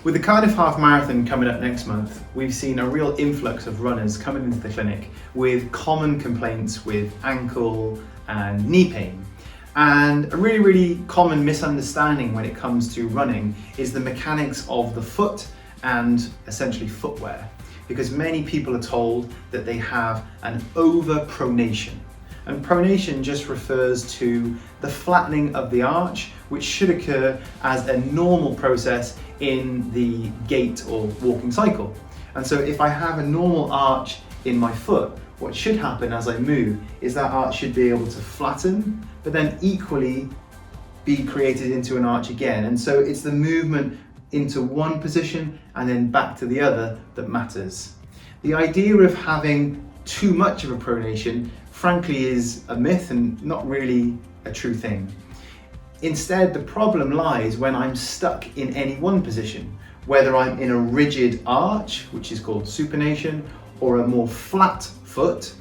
With the Cardiff Half Marathon coming up next month, we've seen a real influx of runners coming into the clinic with common complaints with ankle and knee pain. And a really common misunderstanding when it comes to running is the mechanics of the foot and essentially footwear. Because many people are told that they have an over-pronation. And pronation just refers to the flattening of the arch, which should occur as a normal process in the gait or walking cycle. And so if I have a normal arch in my foot, what should happen as I move is that arch should be able to flatten, but then equally be created into an arch again. And so it's the movement into one position and then back to the other that matters. The idea of having too much of a pronation, frankly, is a myth and not really a true thing. Instead, the problem lies when I'm stuck in any one position, whether I'm in a rigid arch, which is called supination, or a more flat foot,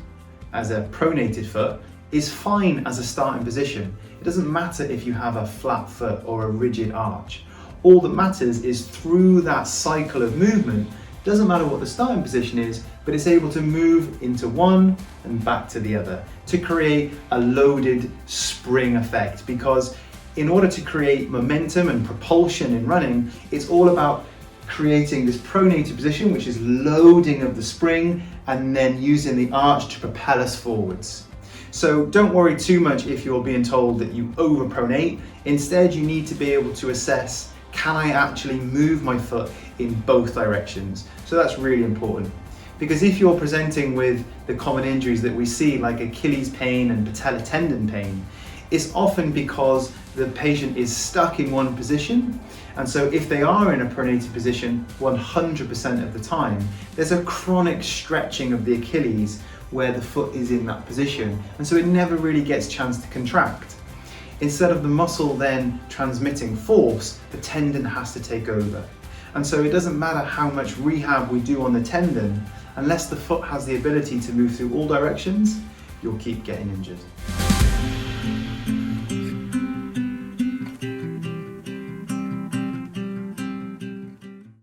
as a pronated foot, is fine as a starting position. It doesn't matter if you have a flat foot or a rigid arch. All that matters is through that cycle of movement, doesn't matter what the starting position is, but it's able to move into one and back to the other to create a loaded spring effect. Because in order to create momentum and propulsion in running, it's all about creating this pronated position, which is loading of the spring and then using the arch to propel us forwards. So don't worry too much if you're being told that you overpronate. Instead, you need to be able to assess, can I actually move my foot in both directions? So that's really important. Because if you're presenting with the common injuries that we see, like Achilles pain and patella tendon pain, it's often because the patient is stuck in one position. And so if they are in a pronated position 100% of the time, there's a chronic stretching of the Achilles where the foot is in that position. And so it never really gets a chance to contract. Instead of the muscle then transmitting force, the tendon has to take over. And so it doesn't matter how much rehab we do on the tendon, unless the foot has the ability to move through all directions, you'll keep getting injured.